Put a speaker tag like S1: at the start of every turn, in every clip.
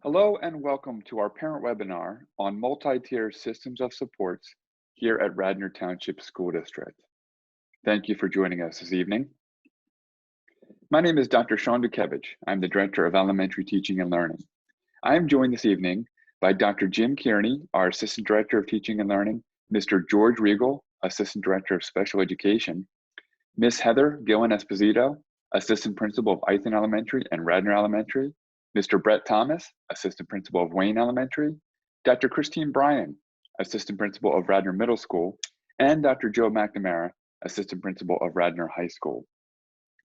S1: Hello and welcome to our parent webinar on multi-tier systems of supports here at Radnor Township School District. Thank you for joining us this evening. My name is Dr. Sean Dukevich. I'm the Director of Elementary Teaching and Learning. I am joined this evening by Dr. Jim Kearney, our Assistant Director of Teaching and Learning, Mr. George Riegel, Assistant Director of Special Education, Ms. Heather Gillen-Esposito, Assistant Principal of Ithan Elementary and Radnor Elementary, Mr. Brett Thomas, Assistant Principal of Wayne Elementary, Dr. Christine Bryan, Assistant Principal of Radnor Middle School, and Dr. Joe McNamara, Assistant Principal of Radnor High School.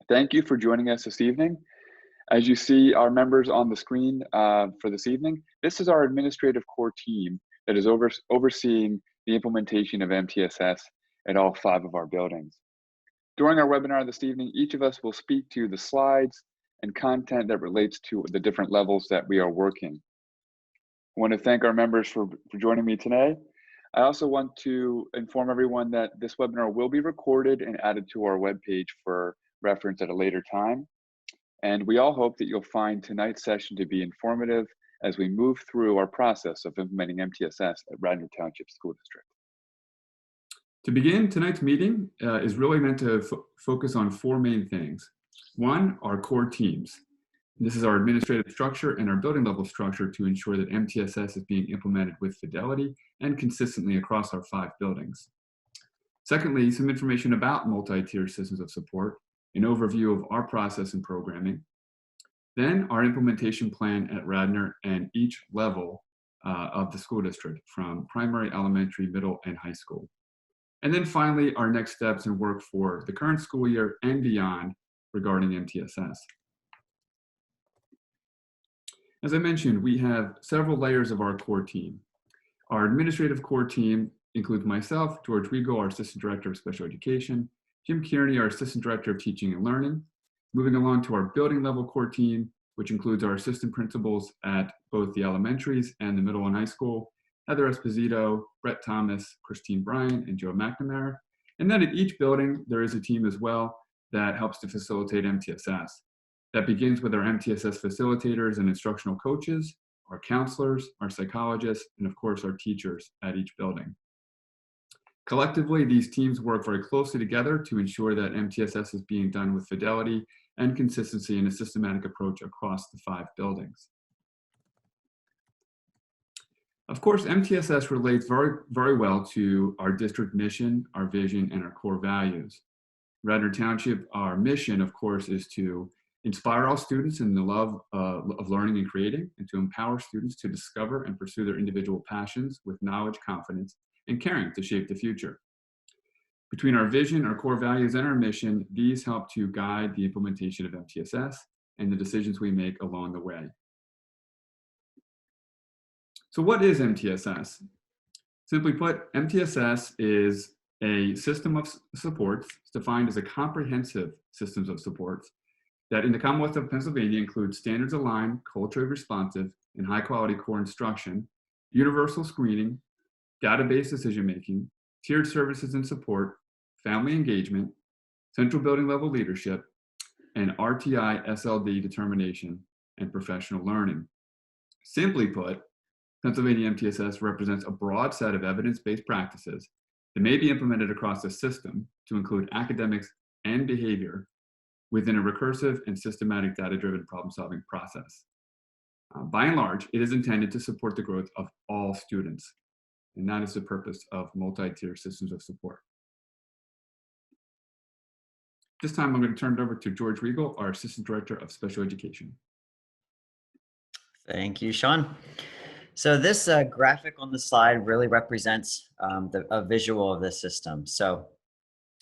S1: Thank you for joining us this evening. As you see our members on the screen for this evening, this is our administrative core team that is overseeing the implementation of MTSS at all 5 of our buildings. During our webinar this evening, each of us will speak to the slides and content that relates to the different levels that we are working. I want to thank our members for joining me today. I also want to inform everyone that this webinar will be recorded and added to our webpage for reference at a later time. And we all hope that you'll find tonight's session to be informative as we move through our process of implementing MTSS at Radnor Township School District.
S2: To begin, tonight's meeting is really meant to focus on 4 main things. 1, our core teams. This is our administrative structure and our building level structure to ensure that MTSS is being implemented with fidelity and consistently across our 5 buildings. Secondly, some information about multi-tier systems of support, an overview of our process and programming. Then our implementation plan at Radnor and each level of the school district, from primary, elementary, middle, and high school. And then finally, our next steps and work for the current school year and beyond regarding MTSS. As I mentioned, we have several layers of our core team. Our administrative core team includes myself, George Riegel, our Assistant Director of Special Education, Jim Kearney, our Assistant Director of Teaching and Learning. Moving along to our building level core team, which includes our assistant principals at both the elementaries and the middle and high school, Heather Esposito, Brett Thomas, Christine Bryan, and Joe McNamara. And then at each building, there is a team as well that helps to facilitate MTSS. That begins with our MTSS facilitators and instructional coaches, our counselors, our psychologists, and of course our teachers at each building. Collectively, these teams work very closely together to ensure that MTSS is being done with fidelity and consistency in a systematic approach across the 5 buildings. Of course, MTSS relates very well to our district mission, our vision, and our core values. Radnor Township, our mission, of course, is to inspire all students in the love of learning and creating, and to empower students to discover and pursue their individual passions with knowledge, confidence, and caring to shape the future. Between our vision, our core values, and our mission, these help to guide the implementation of MTSS and the decisions we make along the way. So what is MTSS? Simply put, MTSS is a system of supports defined as a comprehensive systems of supports that in the Commonwealth of Pennsylvania includes standards aligned, culturally responsive, and high quality core instruction, universal screening, database decision making, tiered services and support, family engagement, central building level leadership, and RTI SLD determination and professional learning. Simply put, Pennsylvania MTSS represents a broad set of evidence-based practices that may be implemented across the system to include academics and behavior within a recursive and systematic data-driven problem-solving process. By and large, it is intended to support the growth of all students, and that is the purpose of multi-tier systems of support. This time, I'm going to turn it over to George Riegel, our Assistant Director of Special Education.
S3: Thank you, Sean. So this graphic on the slide really represents a visual of the system. So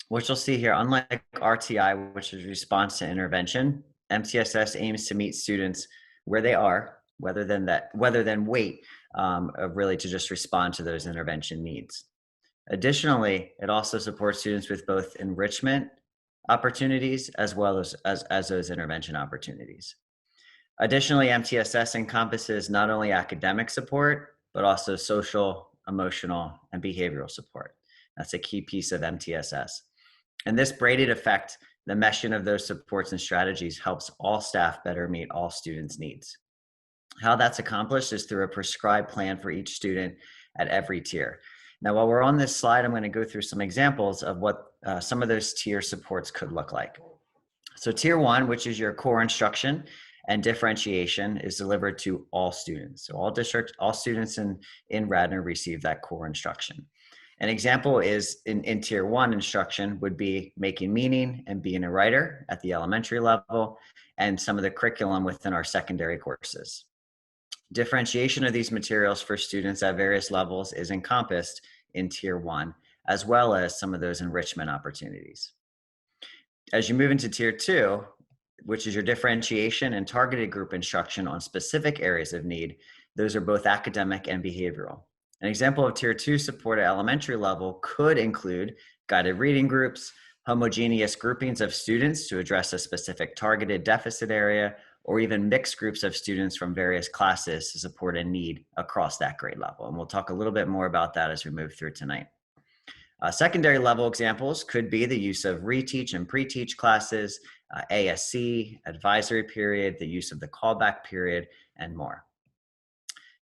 S3: what you'll see here, unlike RTI, which is response to intervention, MTSS aims to meet students where they are, rather than wait really to just respond to those intervention needs. Additionally, it also supports students with both enrichment opportunities as well as those intervention opportunities. Additionally, MTSS encompasses not only academic support, but also social, emotional, and behavioral support. That's a key piece of MTSS. And this braided effect, the meshing of those supports and strategies, helps all staff better meet all students' needs. How that's accomplished is through a prescribed plan for each student at every tier. Now, while we're on this slide, I'm going to go through some examples of what some of those tier supports could look like. So tier 1, which is your core instruction and differentiation, is delivered to all students. So all students in Radnor receive that core instruction. An example is in tier 1 instruction would be making meaning and being a writer at the elementary level, and some of the curriculum within our secondary courses. Differentiation of these materials for students at various levels is encompassed in tier 1, as well as some of those enrichment opportunities. As you move into tier 2, which is your differentiation and targeted group instruction on specific areas of need, those are both academic and behavioral. An example of tier 2 support at elementary level could include guided reading groups, homogeneous groupings of students to address a specific targeted deficit area, or even mixed groups of students from various classes to support a need across that grade level. And we'll talk a little bit more about that as we move through tonight. Secondary level examples could be the use of reteach and pre-teach classes, ASC, advisory period, the use of the callback period, and more.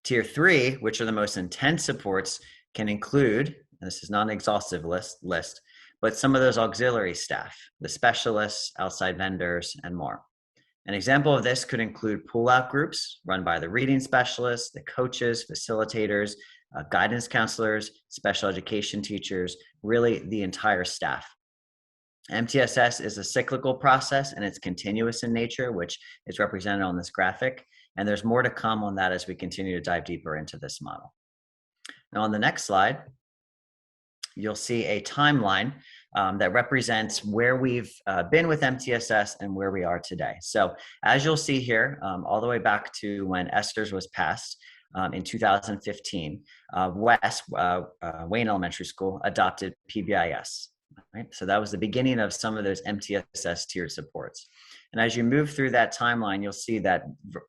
S3: Tier 3, which are the most intense supports, can include, and this is not an exhaustive list, but some of those auxiliary staff, the specialists, outside vendors, and more. An example of this could include pull-out groups run by the reading specialists, the coaches, facilitators, guidance counselors, special education teachers, really the entire staff. MTSS is a cyclical process and it's continuous in nature, which is represented on this graphic. And there's more to come on that as we continue to dive deeper into this model. Now on the next slide, you'll see a timeline that represents where we've been with MTSS and where we are today. So as you'll see here, all the way back to when ESSERS was passed in 2015, Wayne Elementary School adopted PBIS. Right? So that was the beginning of some of those MTSS tiered supports. And as you move through that timeline, you'll see that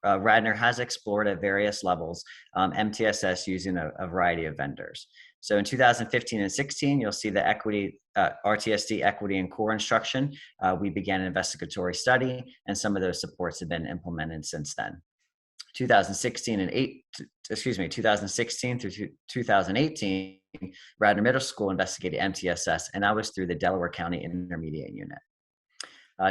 S3: Radnor has explored at various levels MTSS using a variety of vendors. So in 2015 and 16, you'll see the RTSD equity and core instruction. We began an investigatory study, and some of those supports have been implemented since then. 2016 through 2018, Radnor Middle School investigated MTSS, and that was through the Delaware County Intermediate Unit.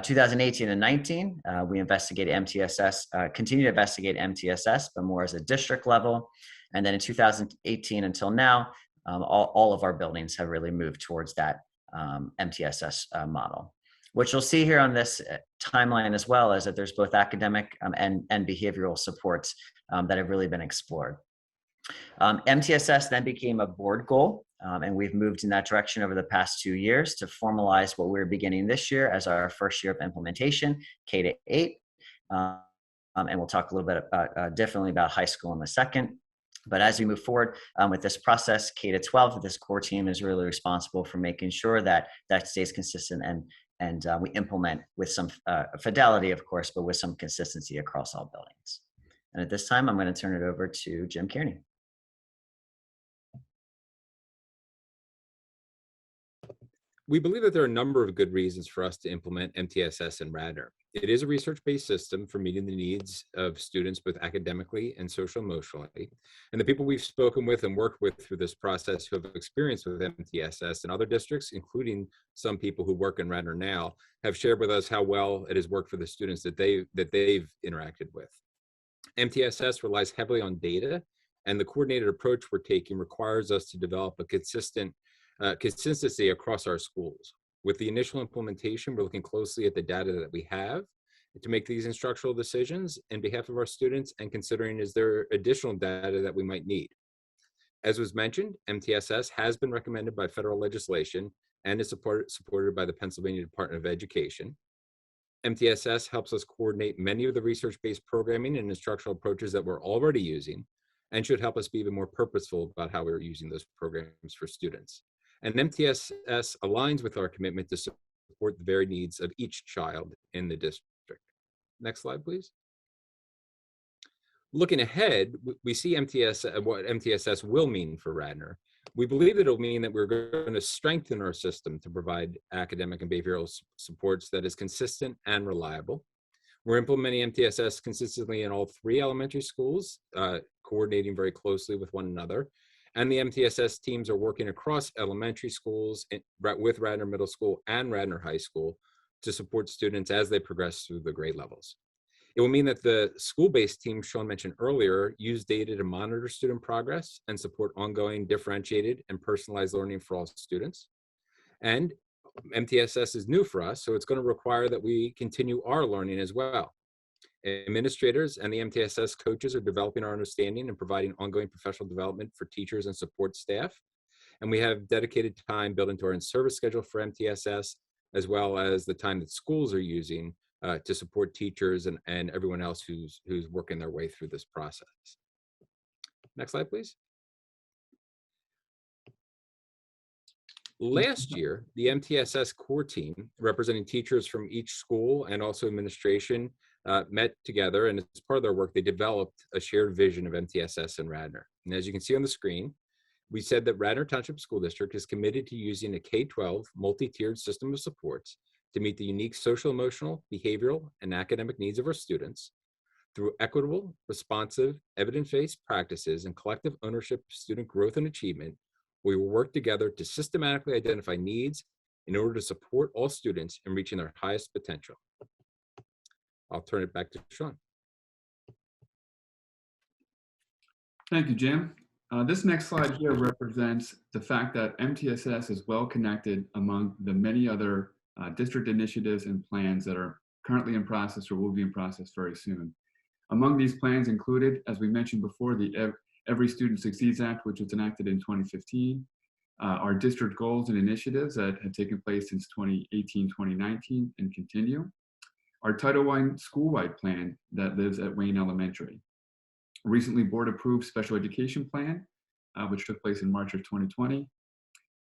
S3: 2018 and 19, we investigated MTSS, continue to investigate MTSS, but more as a district level. And then in 2018 until now, all of our buildings have really moved towards that MTSS model. What you'll see here on this timeline as well is that there's both academic and behavioral supports that have really been explored. MTSS then became a board goal, and we've moved in that direction over the past 2 years to formalize what we're beginning this year as our first year of implementation, K-8. And we'll talk a little bit differently about high school in a second. But as we move forward with this process, K-12, this core team is really responsible for making sure that that stays consistent and we implement with some fidelity, of course, but with some consistency across all buildings. And at this time, I'm going to turn it over to Jim Kearney.
S4: We believe that there are a number of good reasons for us to implement MTSS in Radnor. It is a research-based system for meeting the needs of students both academically and social-emotionally. And the people we've spoken with and worked with through this process who have experience with MTSS in other districts, including some people who work in Radnor now, have shared with us how well it has worked for the students that they've interacted with. MTSS relies heavily on data, and the coordinated approach we're taking requires us to develop a consistency across our schools. With the initial implementation, we're looking closely at the data that we have to make these instructional decisions in behalf of our students and considering is there additional data that we might need. As was mentioned, MTSS has been recommended by federal legislation and is supported by the Pennsylvania Department of Education. MTSS helps us coordinate many of the research-based programming and instructional approaches that we're already using and should help us be even more purposeful about how we're using those programs for students. And MTSS aligns with our commitment to support the varied needs of each child in the district. Next slide, please. Looking ahead, we see what MTSS will mean for Radnor. We believe that it'll mean that we're going to strengthen our system to provide academic and behavioral supports that is consistent and reliable. We're implementing MTSS consistently in all 3 elementary schools, coordinating very closely with one another. And the MTSS teams are working across elementary schools with Radnor Middle School and Radnor High School to support students as they progress through the grade levels. It will mean that the school-based teams Sean mentioned earlier use data to monitor student progress and support ongoing differentiated and personalized learning for all students. And MTSS is new for us, so it's going to require that we continue our learning as well. Administrators and the MTSS coaches are developing our understanding and providing ongoing professional development for teachers and support staff. And we have dedicated time built into our in-service schedule for MTSS, as well as the time that schools are using to support teachers and everyone else who's working their way through this process. Next slide, please. Last year, the MTSS Core Team, representing teachers from each school and also administration, met together, and as part of their work, they developed a shared vision of MTSS in Radnor. And as you can see on the screen, we said that Radnor Township School District is committed to using a K-12 multi-tiered system of supports to meet the unique social, emotional, behavioral, and academic needs of our students through equitable, responsive, evidence-based practices and collective ownership of student growth and achievement. We will work together to systematically identify needs in order to support all students in reaching their highest potential. I'll turn it back to Sean.
S2: Thank you, Jim. This next slide here represents the fact that MTSS is well connected among the many other district initiatives and plans that are currently in process or will be in process very soon. Among these plans included, as we mentioned before, the Every Student Succeeds Act, which was enacted in 2015, our district goals and initiatives that had taken place since 2018, 2019 and continue, our Title I school-wide plan that lives at Wayne Elementary, a recently board-approved special education plan, which took place in March of 2020,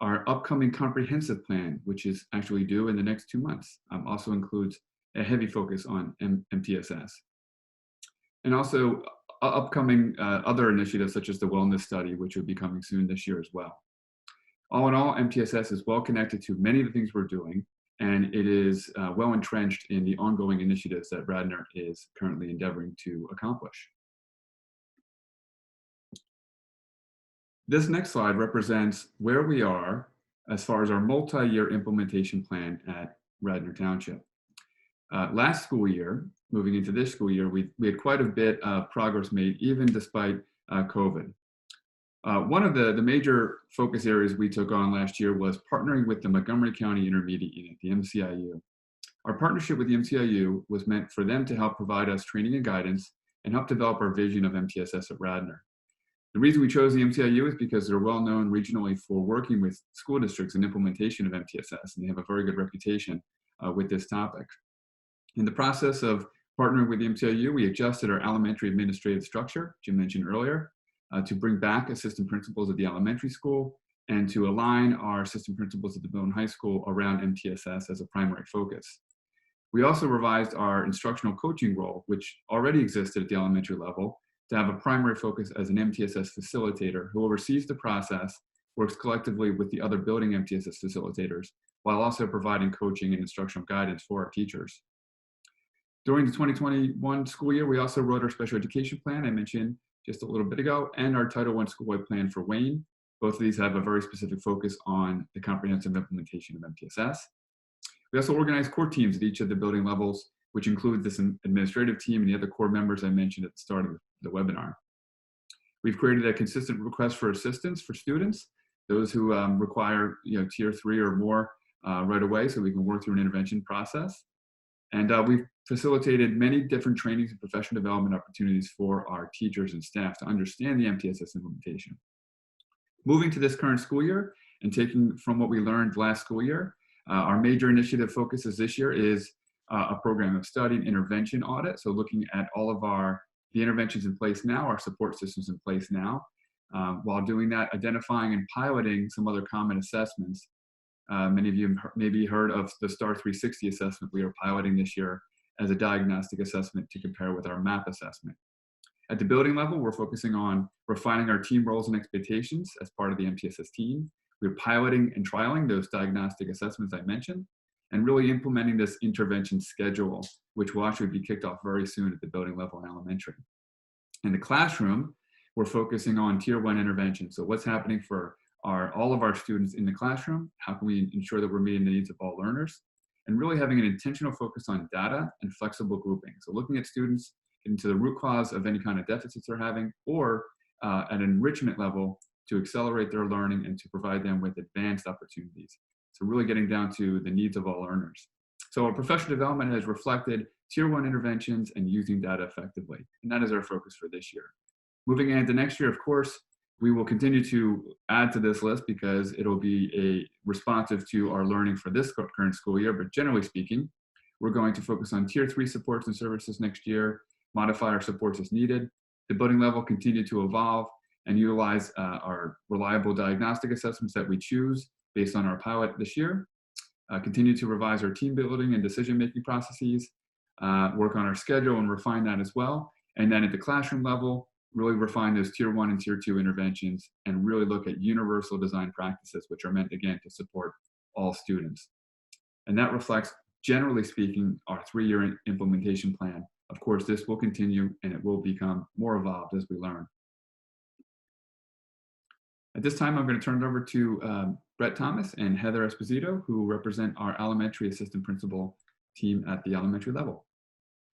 S2: our upcoming comprehensive plan, which is actually due in the next 2 months, also includes a heavy focus on MTSS. And also upcoming other initiatives such as the wellness study, which will be coming soon this year as well. All in all, MTSS is well connected to many of the things we're doing, and it is well entrenched in the ongoing initiatives that Radnor is currently endeavoring to accomplish. This next slide represents where we are as far as our multi-year implementation plan at Radnor Township. Last school year, moving into this school year, we had quite a bit of progress made, even despite COVID. One of the major focus areas we took on last year was partnering with the Montgomery County Intermediate Unit, the MCIU. Our partnership with the MCIU was meant for them to help provide us training and guidance and help develop our vision of MTSS at Radnor. The reason we chose the MCIU is because they're well known regionally for working with school districts in implementation of MTSS, and they have a very good reputation with this topic. In the process of partnering with the MCIU, we adjusted our elementary administrative structure, Jim mentioned earlier, to bring back assistant principals at the elementary school and to align our assistant principals at the Boone High School around MTSS as a primary focus. We also revised our instructional coaching role, which already existed at the elementary level, to have a primary focus as an MTSS facilitator who oversees the process, works collectively with the other building MTSS facilitators, while also providing coaching and instructional guidance for our teachers. During the 2021 school year, we also wrote our special education plan I mentioned just a little bit ago, and our Title I school-wide plan for Wayne. Both of these have a very specific focus on the comprehensive implementation of MTSS. We also organized core teams at each of the building levels, which includes this administrative team and the other core members I mentioned at the start of the webinar. We've created a consistent request for assistance for students, those who require tier 3 or more right away, so we can work through an intervention process. And we've facilitated many different trainings and professional development opportunities for our teachers and staff to understand the MTSS implementation. Moving to this current school year and taking from what we learned last school year, our major initiative focuses this year is a program of study and intervention audit. So looking at all of the interventions in place now, our support systems in place now. While doing that, identifying and piloting some other common assessments. Many of you maybe heard of the STAR 360 assessment we are piloting this year as a diagnostic assessment to compare with our MAP assessment. At the building level, we're focusing on refining our team roles and expectations as part of the MTSS team. We're piloting and trialing those diagnostic assessments I mentioned. and really implementing this intervention schedule, which will actually be kicked off very soon at the building level in elementary. In the classroom, we're focusing on tier 1 intervention. So what's happening for all of our students in the classroom? How can we ensure that we're meeting the needs of all learners? And really having an intentional focus on data and flexible grouping. So looking at students into the root cause of any kind of deficits they're having, or at an enrichment level to accelerate their learning and to provide them with advanced opportunities. So really getting down to the needs of all learners. So our professional development has reflected tier 1 interventions and using data effectively. And that is our focus for this year. Moving into next year, of course, we will continue to add to this list because it'll be responsive to our learning for this current school year. But generally speaking, we're going to focus on tier 3 supports and services next year, modify our supports as needed. The building level continue to evolve and utilize our reliable diagnostic assessments that we choose based on our pilot this year. Continue to revise our team building and decision-making processes, work on our schedule and refine that as well. And then at the classroom level, really refine those tier 1 and tier 2 interventions and really look at universal design practices, which are meant, again, to support all students. And that reflects, generally speaking, our 3-year implementation plan. Of course, this will continue and it will become more evolved as we learn. At this time, I'm going to turn it over to Brett Thomas and Heather Esposito, who represent our elementary assistant principal team at the elementary level.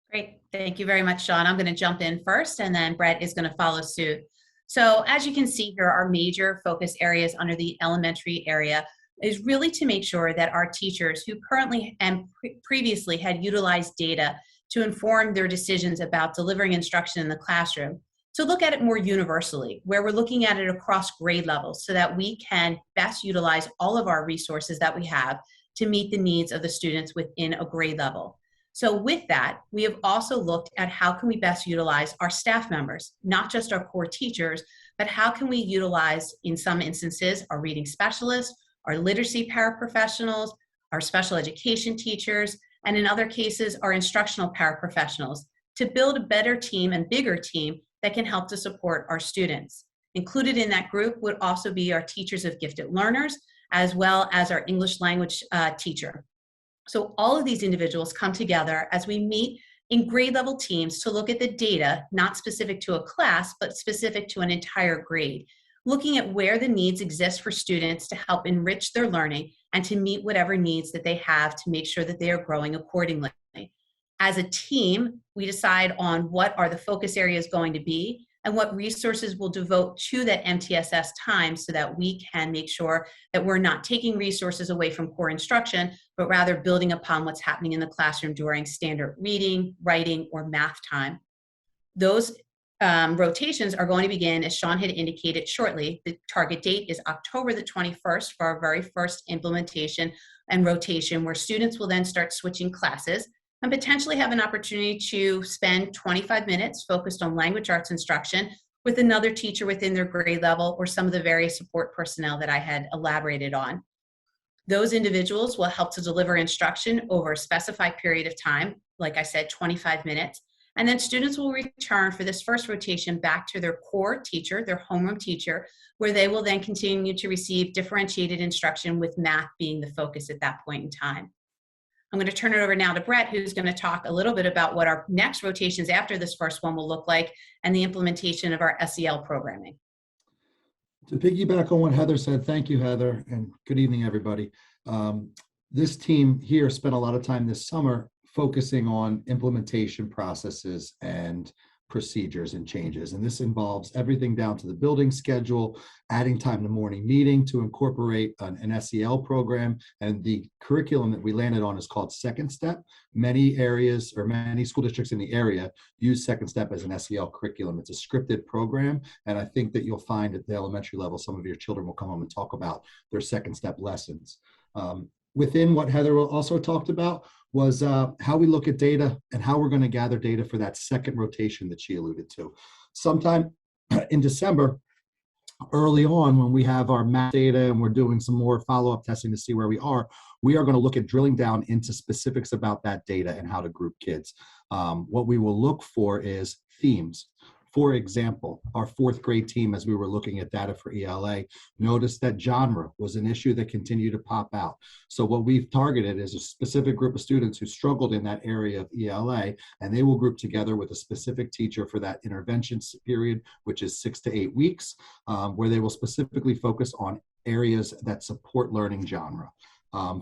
S5: Great. Thank you very much, Sean. I'm going to jump in first, and then Brett is going to follow suit. So as you can see here, our major focus areas under the elementary area is really to make sure that our teachers who currently and previously had utilized data to inform their decisions about delivering instruction in the classroom, to look at it more universally, where we're looking at it across grade levels so that we can best utilize all of our resources that we have to meet the needs of the students within a grade level. So with that, we have also looked at how can we best utilize our staff members, not just our core teachers, but how can we utilize, in some instances, our reading specialists, our literacy paraprofessionals, our special education teachers, and in other cases, our instructional paraprofessionals to build a better team and bigger team that can help to support our students. Included in that group would also be our teachers of gifted learners, as well as our English language teacher. So all of these individuals come together as we meet in grade level teams to look at the data, not specific to a class, but specific to an entire grade, looking at where the needs exist for students to help enrich their learning and to meet whatever needs that they have to make sure that they are growing accordingly. As a team, we decide on what are the focus areas going to be and what resources we'll devote to that MTSS time so that we can make sure that we're not taking resources away from core instruction, but rather building upon what's happening in the classroom during standard reading, writing, or math time. Those rotations are going to begin, as Sean had indicated, shortly. The target date is October the 21st for our very first implementation and rotation, where students will then start switching classes and potentially have an opportunity to spend 25 minutes focused on language arts instruction with another teacher within their grade level or some of the various support personnel that I had elaborated on. Those individuals will help to deliver instruction over a specified period of time, like I said, 25 minutes, and then students will return for this first rotation back to their core teacher, their homeroom teacher, where they will then continue to receive differentiated instruction with math being the focus at that point in time. I'm going to turn it over now to Brett, who's going to talk a little bit about what our next rotations after this first one will look like and the implementation of our SEL programming.
S6: To piggyback on what Heather said, thank you, Heather, and good evening, everybody. This team here spent a lot of time this summer focusing on implementation processes and procedures and changes. And this involves everything down to the building schedule, adding time to morning meeting to incorporate an SEL program. And the curriculum that we landed on is called Second Step. Many areas or many school districts in the area use Second Step as an SEL curriculum. It's a scripted program. And I think that you'll find at the elementary level, some of your children will come home and talk about their Second Step lessons. Within what Heather also talked about was how we look at data and how we're going to gather data for that second rotation that she alluded to. Sometime in December, early on, when we have our math data and we're doing some more follow-up testing to see where we are going to look at drilling down into specifics about that data and how to group kids. What we will look for is themes For example, our 4th grade team, as we were looking at data for ELA, noticed that genre was an issue that continued to pop out. So what we've targeted is a specific group of students who struggled in that area of ELA, and they will group together with a specific teacher for that intervention period, which is 6 to 8 weeks, where they will specifically focus on areas that support learning genre.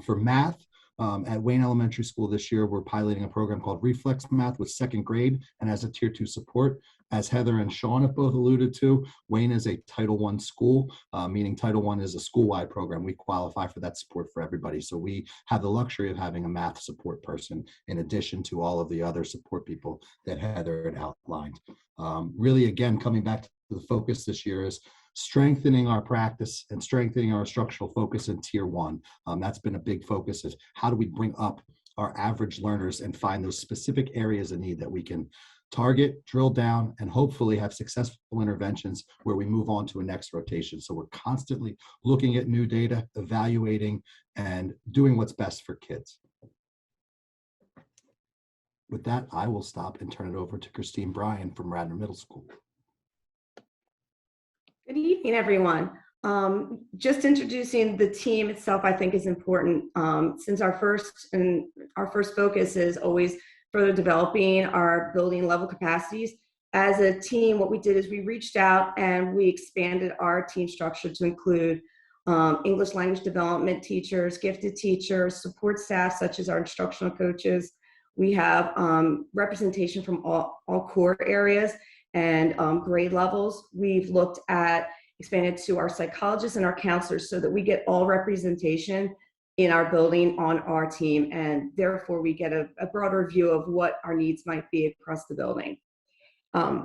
S6: For math, at Wayne Elementary School this year, we're piloting a program called Reflex Math with 2nd grade and as a Tier 2 support. As Heather and Sean have both alluded to, Wayne is a Title I school, meaning Title I is a school-wide program. We qualify for that support for everybody. So we have the luxury of having a math support person in addition to all of the other support people that Heather had outlined. Really, again, coming back to the focus this year is strengthening our practice and strengthening our structural focus in Tier 1. That's been a big focus of how do we bring up our average learners and find those specific areas of need that we can target, drill down, and hopefully have successful interventions where we move on to a next rotation. So we're constantly looking at new data, evaluating, and doing what's best for kids. With that, I will stop and turn it over to Christine Bryan from Radnor Middle School.
S7: Good evening, everyone. Just introducing the team itself, I think, is important, since our first focus is always further developing our building level capacities. As a team, what we did is we reached out and we expanded our team structure to include English language development teachers, gifted teachers, support staff such as our instructional coaches. We have representation from all core areas and grade levels. We've looked at expanded to our psychologists and our counselors so that we get all representation in our building on our team, and therefore we get a broader view of what our needs might be across the building.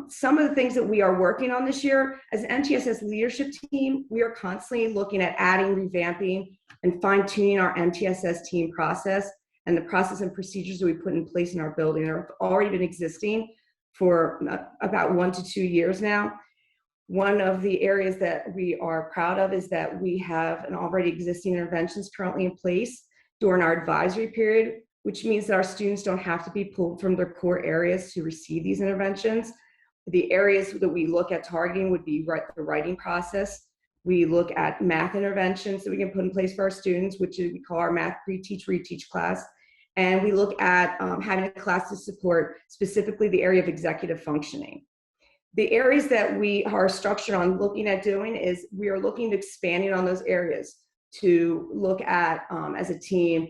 S7: Some of the things that we are working on this year as an MTSS leadership team, we are constantly looking at adding, revamping, and fine-tuning our MTSS team process, and the process and procedures that we put in place in our building have already been existing for about 1 to 2 years now. One of the areas that we are proud of is that we have an already existing interventions currently in place during our advisory period, which means that our students don't have to be pulled from their core areas to receive these interventions. The areas that we look at targeting would be the writing process. We look at math interventions that we can put in place for our students, which we call our math pre-teach, reteach class. And we look at having a class to support specifically the area of executive functioning. The areas that we are structured on looking at doing is we are looking to expanding on those areas to look at, as a team,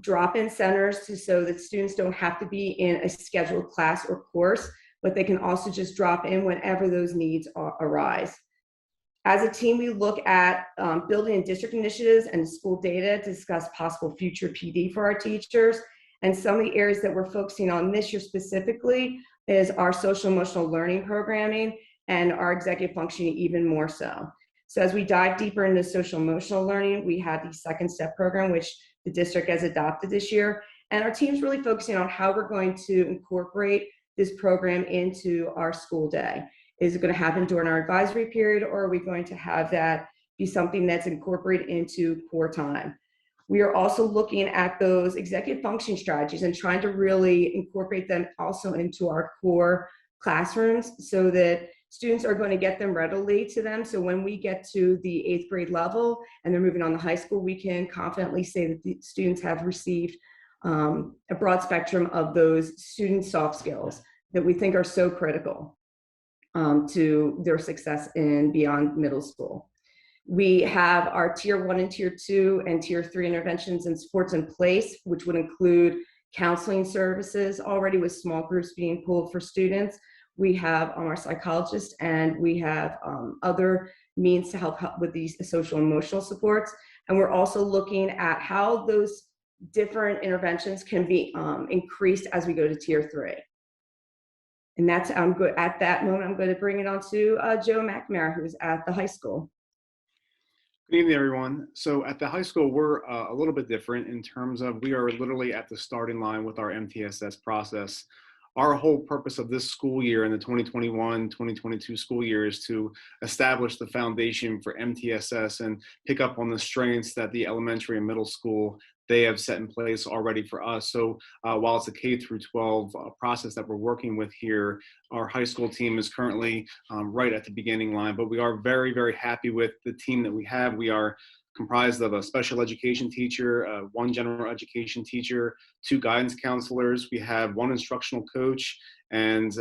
S7: drop-in centers so that students don't have to be in a scheduled class or course, but they can also just drop in whenever those needs arise. As a team, we look at building and district initiatives and school data to discuss possible future PD for our teachers. And some of the areas that we're focusing on this year specifically is our social emotional learning programming and our executive functioning even more so. So as we dive deeper into social emotional learning, we have the second step program, which the district has adopted this year. And our team's really focusing on how we're going to incorporate this program into our school day. Is it going to happen during our advisory period, or are we going to have that be something that's incorporated into core time? We are also looking at those executive functioning strategies and trying to really incorporate them also into our core classrooms so that students are going to get them readily to them. So when we get to the 8th grade level and they're moving on to high school, we can confidently say that the students have received a broad spectrum of those student soft skills that we think are so critical to their success in beyond middle school. We have our Tier 1 and Tier 2 and Tier 3 interventions and supports in place, which would include counseling services already with small groups being pulled for students. We have our psychologists, and we have other means to help with these social emotional supports. And we're also looking at how those different interventions can be increased as we go to Tier 3. And that's, at that moment, I'm going to bring it on to Joe McNamara, who's at the high school.
S8: Good evening, everyone. So at the high school, we're a little bit different in terms of we are literally at the starting line with our MTSS process. Our whole purpose of this school year in the 2021-2022 school year is to establish the foundation for MTSS and pick up on the strengths that the elementary and middle school they have set in place already for us. So while it's a K through 12 process that we're working with here, our high school team is currently right at the beginning line, but we are very, very happy with the team that we have. We are comprised of a special education teacher, one general education teacher, 2 guidance counselors. We have 1 instructional coach, and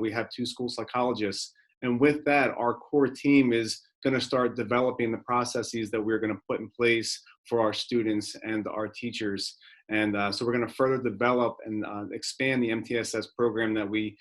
S8: we have 2 school psychologists. And with that, our core team is going to start developing the processes that we're going to put in place for our students and our teachers. And so we're going to further develop and expand the MTSS program that we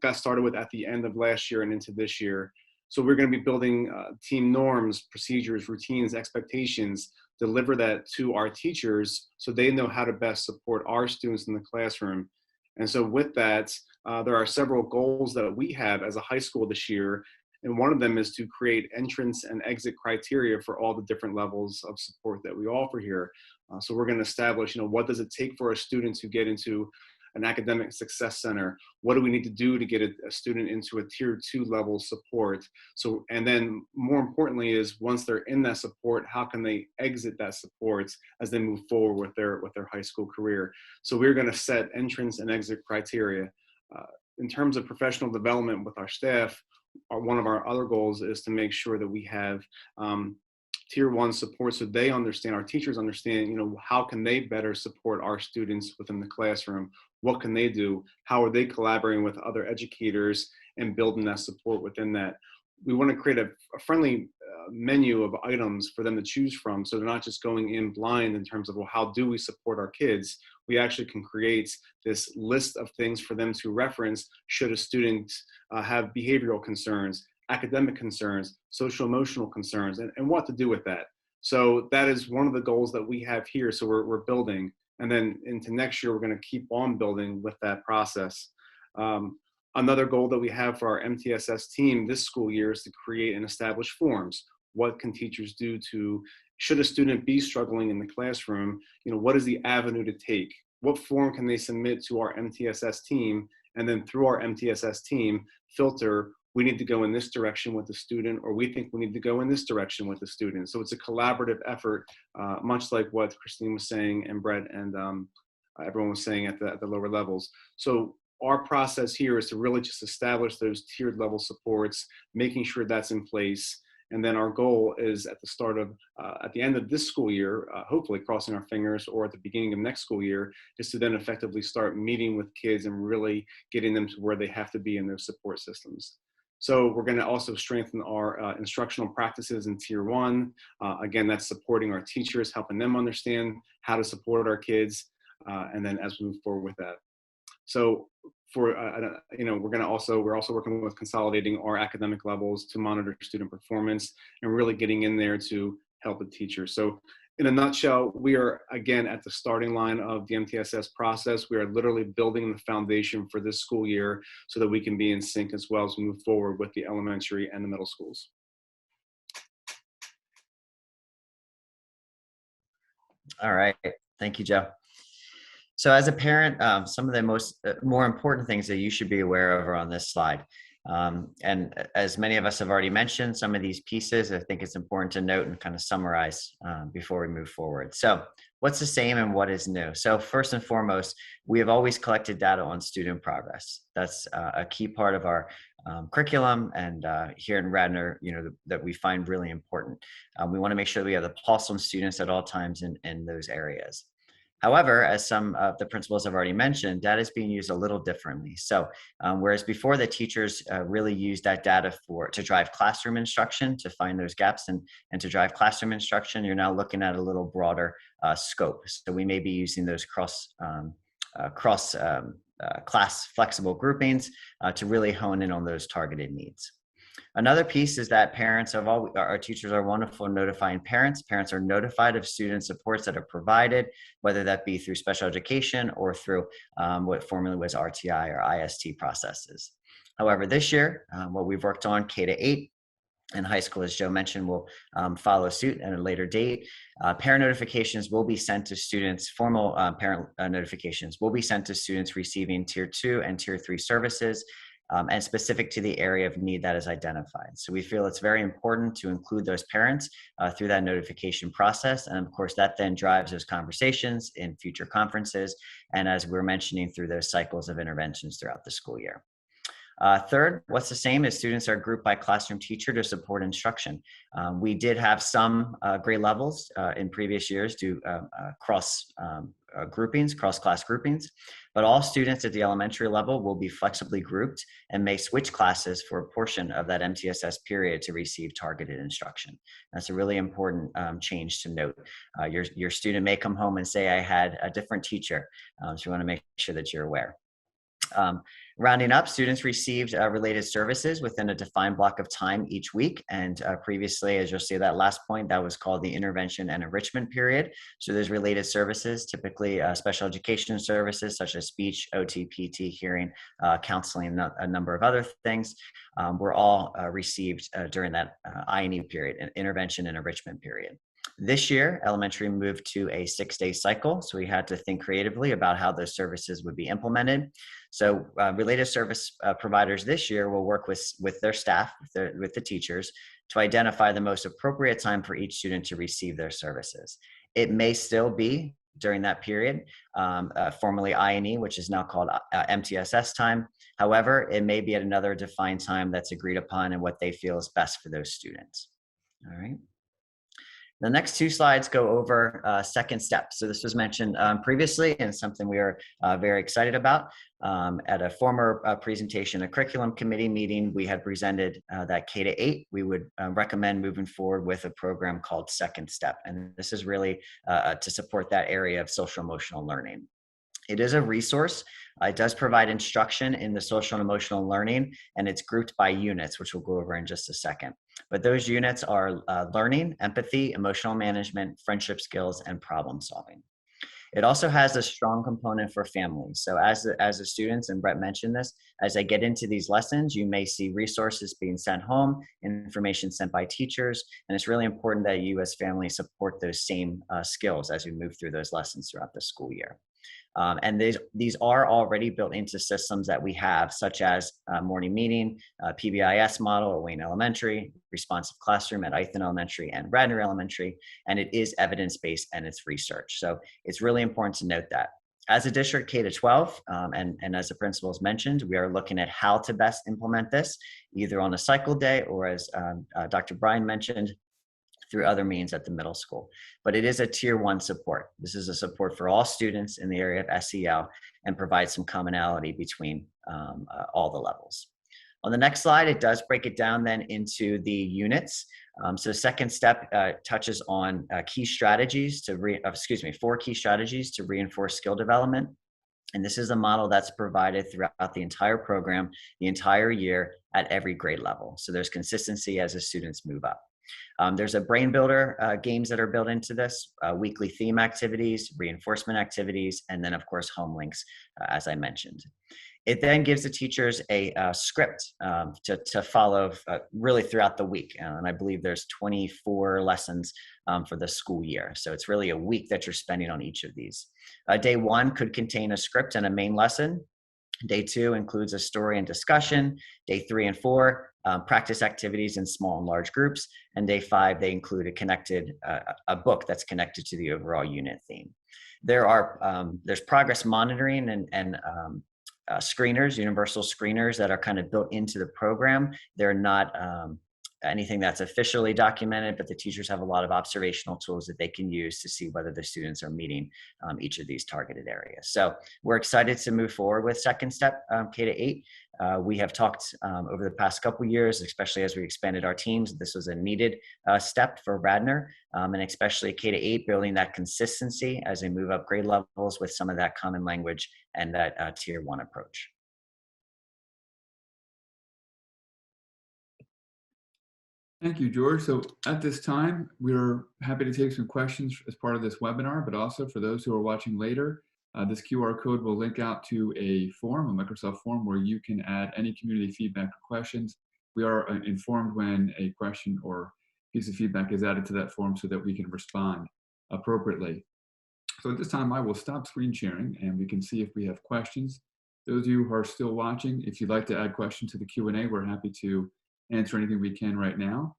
S8: got started with at the end of last year and into this year. So we're going to be building team norms, procedures, routines, expectations, deliver that to our teachers so they know how to best support our students in the classroom. And so with that, there are several goals that we have as a high school this year. And one of them is to create entrance and exit criteria for all the different levels of support that we offer here. So we're going to establish, what does it take for a student to get into an academic success center? What do we need to do to get a student into a tier 2 level support? So, and then more importantly is once they're in that support, how can they exit that support as they move forward with their high school career? So we're going to set entrance and exit criteria. In terms of professional development with our staff, one of our other goals is to make sure that we have tier 1 support so they understand, our teachers understand, how can they better support our students within the classroom? What can they do? How are they collaborating with other educators and building that support within that? We want to create a friendly menu of items for them to choose from, so they're not just going in blind in terms of, well, how do we support our kids? We actually can create this list of things for them to reference should a student have behavioral concerns, academic concerns, social emotional concerns, and what to do with that. So that is one of the goals that we have here. So we're building, and then into next year, we're going to keep on building with that process. Another goal that we have for our MTSS team this school year is to create and establish forms. What can teachers do should a student be struggling in the classroom, what is the avenue to take? What form can they submit to our MTSS team? And then through our MTSS team, filter, we need to go in this direction with the student, or we think we need to go in this direction with the student. So it's a collaborative effort, much like what Christine was saying and Brett and everyone was saying at the lower levels. So our process here is to really just establish those tiered level supports, making sure that's in place. And then our goal is at the end of this school year, hopefully crossing our fingers, or at the beginning of next school year, is to then effectively start meeting with kids and really getting them to where they have to be in those support systems. So we're going to also strengthen our instructional practices in tier 1. Again, that's supporting our teachers, helping them understand how to support our kids, and then as we move forward with that. So we're also working with consolidating our academic levels to monitor student performance and really getting in there to help the teachers. So in a nutshell, we are again at the starting line of the MTSS process. We are literally building the foundation for this school year so that we can be in sync as well as we move forward with the elementary and the middle schools.
S3: All right. Thank you, Joe. So as a parent, some of the more important things that you should be aware of are on this slide. And as many of us have already mentioned, some of these pieces, I think it's important to note and kind of summarize before we move forward. So what's the same and what is new? So first and foremost, we have always collected data on student progress. That's a key part of our curriculum, and here in Radnor, that we find really important. We want to make sure that we have the pulse on students at all times in those areas. However, as some of the principals have already mentioned, data is being used a little differently. So whereas before the teachers really used that data to drive classroom instruction, to find those gaps and to drive classroom instruction, you're now looking at a little broader scope. So we may be using those cross class flexible groupings to really hone in on those targeted needs. Another piece is that our teachers are wonderful in notifying parents. Parents are notified of student supports that are provided, whether that be through special education or through what formerly was RTI or IST processes. However, this year, what we've worked on, K-8 and high school, as Joe mentioned, will follow suit at a later date. Parent notifications will be sent to students, formal parent notifications will be sent to students receiving tier 2 and tier 3 services. and specific to the area of need that is identified. So we feel it's very important to include those parents through that notification process. And of course, that then drives those conversations in future conferences. And as we're mentioning, through those cycles of interventions throughout the school year. Third, what's the same is students are grouped by classroom teacher to support instruction. We did have some grade levels in previous years do cross class groupings, but all students at the elementary level will be flexibly grouped and may switch classes for a portion of that MTSS period to receive targeted instruction. That's a really important change to note. Your student may come home and say, I had a different teacher, so you want to make sure that you're aware. Rounding up, students received related services within a defined block of time each week. And previously, as you'll see that last point, that was called the intervention and enrichment period. So there's related services, typically special education services such as speech, OT, PT, hearing, counseling, a number of other things were all received during that I&E period, an intervention and enrichment period. This year, elementary moved to a 6-day cycle, so we had to think creatively about how those services would be implemented. So related service providers this year will work with their staff, with the teachers, to identify the most appropriate time for each student to receive their services. It may still be during that period, formerly I&E, which is now called MTSS time. However, it may be at another defined time that's agreed upon and what they feel is best for those students. All right. The next two slides go over second step. So this was mentioned previously and something we are very excited about. At a former presentation, a curriculum committee meeting, we had presented that K-8, we would recommend moving forward with a program called Second Step. And this is really to support that area of social emotional learning. It is a resource. It does provide instruction in the social and emotional learning, and it's grouped by units, which we'll go over in just a second. But those units are learning, empathy, emotional management, friendship skills, and problem solving. It also has a strong component for families. So as the students, and Brett mentioned this, as they get into these lessons, you may see resources being sent home, information sent by teachers, and it's really important that you as families support those same skills as we move through those lessons throughout the school year. And these are already built into systems that we have, such as morning meeting, PBIS model at Wayne Elementary, responsive classroom at Ithan Elementary and Radnor Elementary, and it is evidence-based and it's research. So it's really important to note that. As a district K-12, and as the principals mentioned, we are looking at how to best implement this, either on a cycle day or as Dr. Bryan mentioned, through other means at the middle school. But it is a tier 1 support. This is a support for all students in the area of SEL and provides some commonality between all the levels. On the next slide, it does break it down then into the units. So second step touches on 4 key strategies to reinforce skill development. And this is a model that's provided throughout the entire program, the entire year at every grade level. So there's consistency as the students move up. There's a brain builder games that are built into this, weekly theme activities, reinforcement activities, and then of course home links, as I mentioned. It then gives the teachers a script to follow really throughout the week. And I believe there's 24 lessons for the school year. So it's really a week that you're spending on each of these. Day 1 could contain a script and a main lesson. Day 2 includes a story and discussion. Day 3 and 4, practice activities in small and large groups. And day 5, they include a book that's connected to the overall unit theme. There's progress monitoring and screeners, universal screeners that are kind of built into the program. They're not anything that's officially documented, but the teachers have a lot of observational tools that they can use to see whether the students are meeting each of these targeted areas. So we're excited to move forward with Second Step K-8. We have talked over the past couple years, especially as we expanded our teams, this was a needed step for Radnor, and especially K-8, building that consistency as they move up grade levels with some of that common language and that tier 1 approach.
S2: Thank you, George. So at this time, we're happy to take some questions as part of this webinar, but also for those who are watching later, this QR code will link out to a form, a Microsoft form, where you can add any community feedback or questions. We are informed when a question or piece of feedback is added to that form so that we can respond appropriately. So at this time, I will stop screen sharing and we can see if we have questions Those of you who are still watching, if you'd like to add questions to the Q&A, we're happy to answer anything we can right now.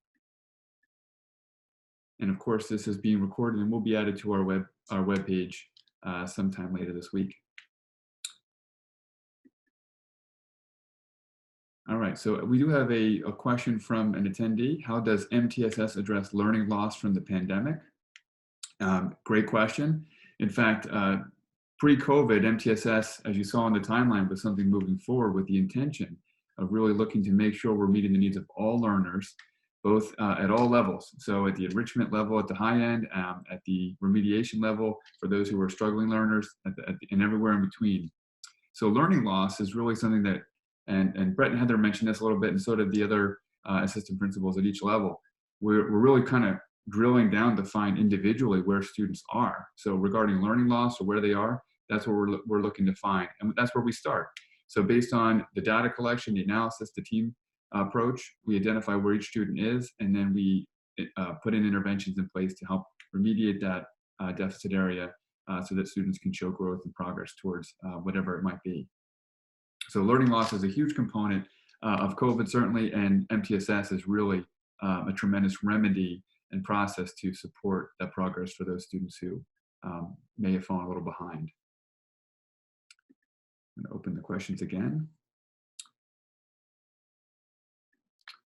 S2: And of course, this is being recorded and will be added to our web page sometime later this week. All right, so we do have a question from an attendee. How does MTSS address learning loss from the pandemic? Great question. In fact, pre-COVID, MTSS, as you saw on the timeline, was something moving forward with the intention of really looking to make sure we're meeting the needs of all learners, both at all levels. So at the enrichment level at the high end, at the remediation level for those who are struggling learners, and everywhere in between. So learning loss is really something that, and Brett and Heather mentioned this a little bit, and so did the other assistant principals at each level. We're really kind of drilling down to find individually where students are. So regarding learning loss or where they are, that's what we're looking to find. And that's where we start. So based on the data collection, the analysis, the team approach, we identify where each student is, and then we put in interventions in place to help remediate that deficit area so that students can show growth and progress towards whatever it might be. So learning loss is a huge component of COVID, certainly, and MTSS is really a tremendous remedy and process to support that progress for those students who may have fallen a little behind. I'm going to open the questions again.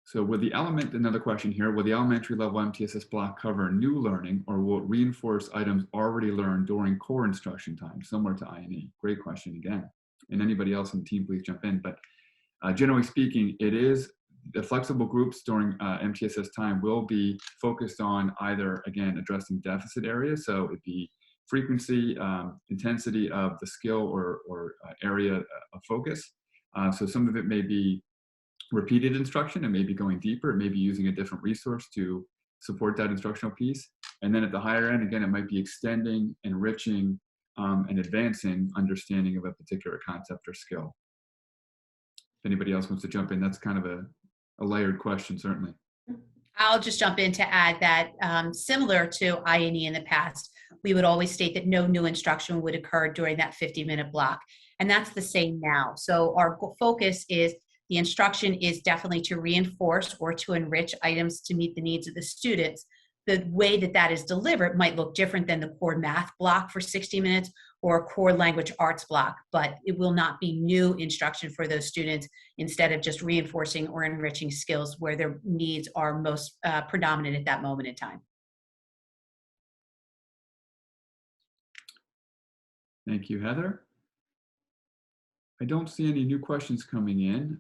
S2: So another question here, will the elementary level MTSS block cover new learning, or will it reinforce items already learned during core instruction time, similar to I&E? Great question again. And anybody else on the team, please jump in. But generally speaking, it is the flexible groups during MTSS time will be focused on either, again, addressing deficit areas. So it'd be frequency, intensity of the skill or area of focus. So some of it may be repeated instruction, it may be going deeper, it may be using a different resource to support that instructional piece. And then at the higher end, again, it might be extending, enriching, and advancing understanding of a particular concept or skill. If anybody else wants to jump in, that's kind of a layered question, certainly.
S5: I'll just jump in to add that similar to I&E in the past, we would always state that no new instruction would occur during that 50-minute block. And that's the same now. So our focus is the instruction is definitely to reinforce or to enrich items to meet the needs of the students. The way that that is delivered might look different than the core math block for 60 minutes or a core language arts block, but it will not be new instruction for those students instead of just reinforcing or enriching skills where their needs are most predominant at that moment in time.
S2: Thank you, Heather. I don't see any new questions coming in.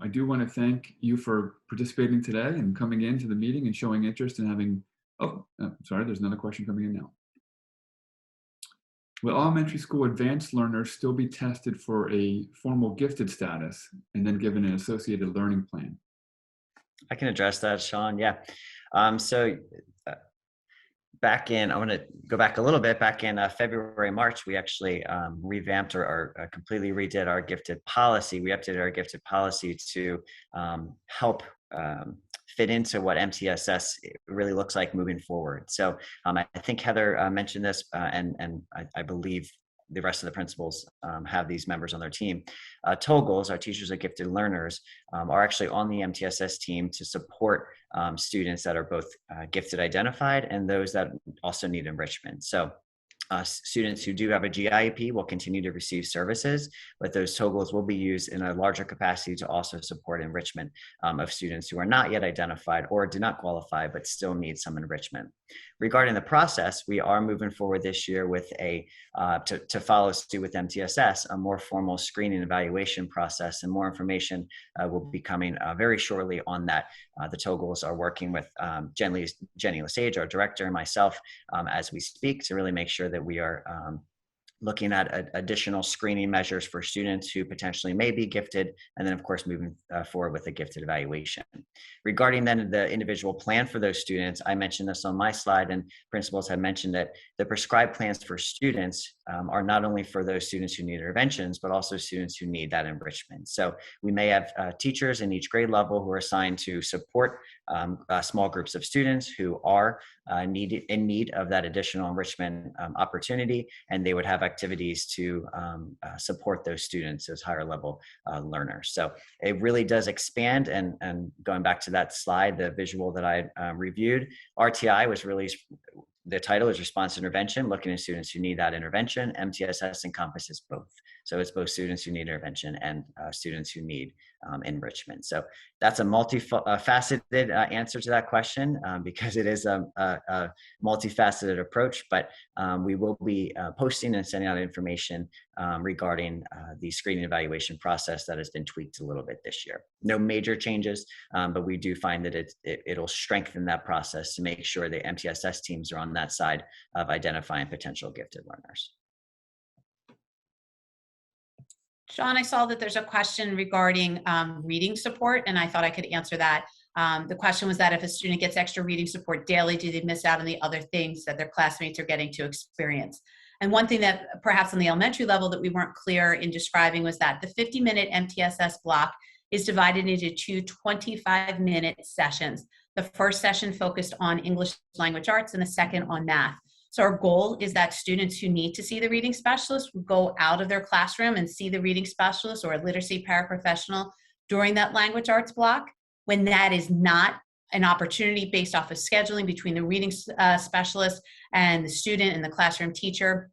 S2: I do want to thank you for participating today and coming into the meeting and showing interest in having, sorry, there's another question coming in now. Will elementary school advanced learners still be tested for a formal gifted status and then given an associated learning plan?
S3: I can address that, Sean. Yeah. Back in, I want to go back a little bit, back in February, March, we actually revamped or completely redid our gifted policy. We updated our gifted policy to help fit into what MTSS really looks like moving forward. So I think Heather mentioned this, and I believe the rest of the principals have these members on their team. TOGLs, our teachers of gifted learners, are actually on the MTSS team to support students that are both gifted identified and those that also need enrichment. So students who do have a GIEP will continue to receive services, but those TOGLs will be used in a larger capacity to also support enrichment of students who are not yet identified or do not qualify, but still need some enrichment. Regarding the process, we are moving forward this year with to follow suit with MTSS, a more formal screening evaluation process, and more information will be coming very shortly on that. The TOGLs are working with Jenny Lesage, our director, and myself as we speak to really make sure that we are looking at additional screening measures for students who potentially may be gifted, and then of course moving forward with a gifted evaluation. Regarding then the individual plan for those students, I mentioned this on my slide, and principals have mentioned that the prescribed plans for students are not only for those students who need interventions, but also students who need that enrichment. So we may have teachers in each grade level who are assigned to support small groups of students who are in need of that additional enrichment opportunity, and they would have activities to support those students as higher level learners. So it really does expand, and going back to that slide, the visual that I reviewed, RTI was really, the title is Response Intervention, looking at students who need that intervention. MTSS encompasses both. So it's both students who need intervention and students who need enrichment. So that's a multifaceted answer to that question because it is a multifaceted approach, but we will be posting and sending out information regarding the screening evaluation process that has been tweaked a little bit this year. No major changes, but we do find that it'll strengthen that process to make sure the MTSS teams are on that side of identifying potential gifted learners.
S5: Sean, I saw that there's a question regarding reading support, and I thought I could answer that. The question was that if a student gets extra reading support daily, do they miss out on the other things that their classmates are getting to experience? And one thing that perhaps on the elementary level that we weren't clear in describing was that the 50-minute MTSS block is divided into two 25-minute sessions. The first session focused on English language arts and the second on math. So our goal is that students who need to see the reading specialist will go out of their classroom and see the reading specialist or a literacy paraprofessional during that language arts block. When that is not an opportunity based off of scheduling between the reading specialist and the student and the classroom teacher,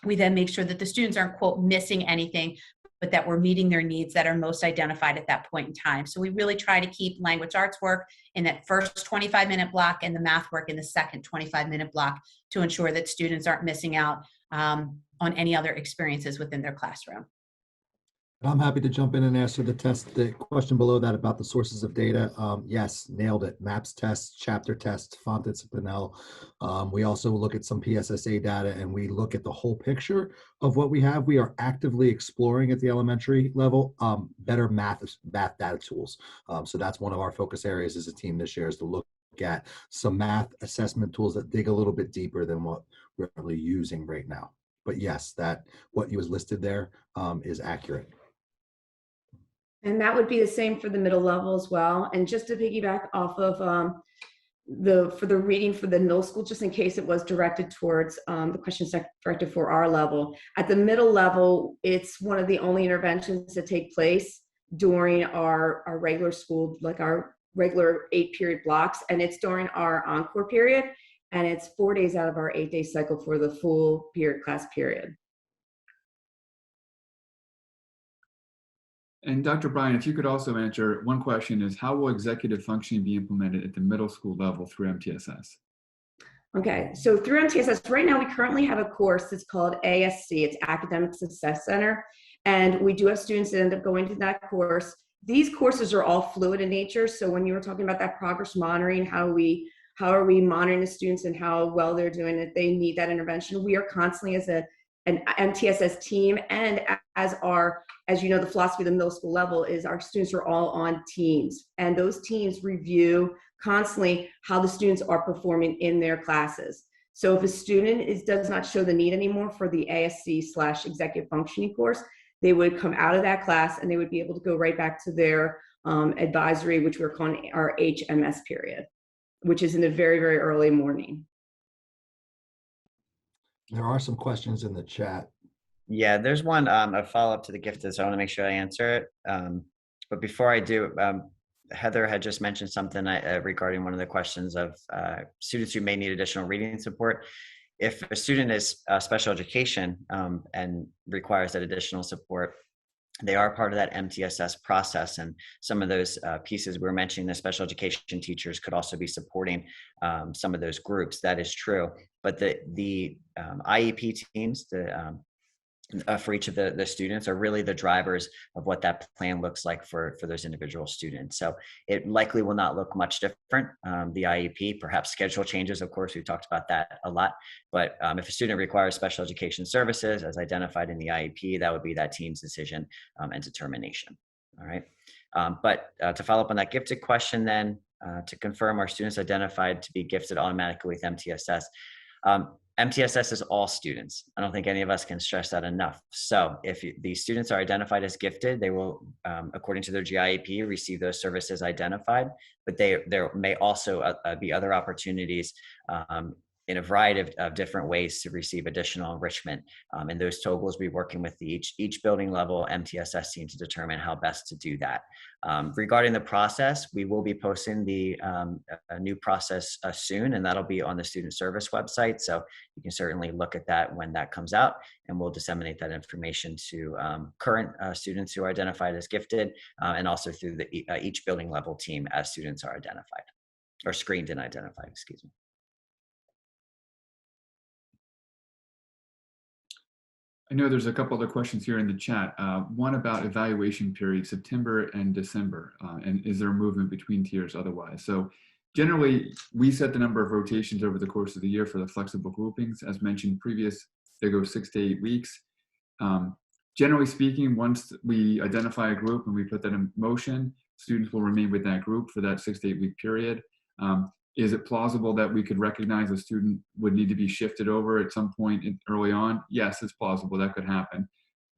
S5: we then make sure that the students aren't, quote, missing anything, but that we're meeting their needs that are most identified at that point in time. So we really try to keep language arts work in that first 25-minute block and the math work in the second 25-minute block to ensure that students aren't missing out on any other experiences within their classroom.
S6: I'm happy to jump in and answer the question below that about the sources of data. Yes, nailed it. MAPS tests, chapter tests, Fontits, Pinnell. We also look at some PSSA data, and we look at the whole picture of what we have. We are actively exploring at the elementary level better math data tools. So that's one of our focus areas as a team this year, is to look at some math assessment tools that dig a little bit deeper than what we're really using right now. But yes, that what was listed there is accurate.
S7: And that would be the same for the middle level as well. And just to piggyback off of for the reading for the middle school, just in case it was directed towards the questions directed for our level. At the middle level, it's one of the only interventions that take place during our regular school, like our regular 8-period blocks, and it's during our encore period, and it's 4 days out of our 8-day cycle for the full period class period.
S2: And Dr. Bryan, if you could also answer, one question is, how will executive functioning be implemented at the middle school level through MTSS?
S7: Okay, so through MTSS, right now we currently have a course that's called ASC, it's Academic Success Center, and we do have students that end up going to that course. These courses are all fluid in nature, so when you were talking about that progress monitoring, how are we monitoring the students and how well they're doing, if they need that intervention, we are constantly as an MTSS team, and as you know, the philosophy of the middle school level is our students are all on teams, and those teams review constantly how the students are performing in their classes. So if a student does not show the need anymore for the ASC/executive functioning course, they would come out of that class and they would be able to go right back to their advisory, which we're calling our HMS period, which is in the very, very early morning.
S6: There are some questions in the chat.
S3: Yeah, there's one, a follow-up to the gifted, so I want to make sure I answer it. But before I do, Heather had just mentioned something regarding one of the questions of students who may need additional reading support. If a student is special education and requires that additional support, they are part of that MTSS process, and some of those pieces we were mentioning, the special education teachers could also be supporting some of those groups. That is true, but the IEP teams, for each of the students, are really the drivers of what that plan looks like for those individual students. So it likely will not look much different. The IEP, perhaps schedule changes, of course, we've talked about that a lot, but if a student requires special education services as identified in the IEP, that would be that team's decision and determination. All right. But to follow up on that gifted question then, to confirm, our students identified to be gifted automatically with MTSS. MTSS is all students. I don't think any of us can stress that enough. So if these students are identified as gifted, they will, according to their GIEP, receive those services identified, but there may also be other opportunities in a variety of different ways to receive additional enrichment. And those toggles, we're working with each building level MTSS team to determine how best to do that. Regarding the process, we will be posting a new process soon, and that'll be on the student service website. So you can certainly look at that when that comes out, and we'll disseminate that information to current students who are identified as gifted, and also through each building level team as students are identified, or screened and identified, excuse me.
S2: I know there's a couple other questions here in the chat. One about evaluation period, September and December, and is there movement between tiers otherwise? So generally, we set the number of rotations over the course of the year for the flexible groupings. As mentioned previous, they go 6 to 8 weeks. Generally speaking, once we identify a group and we put that in motion, students will remain with that group for that 6 to 8 week period. Is it plausible that we could recognize a student would need to be shifted over at some point early on? Yes, it's plausible that could happen.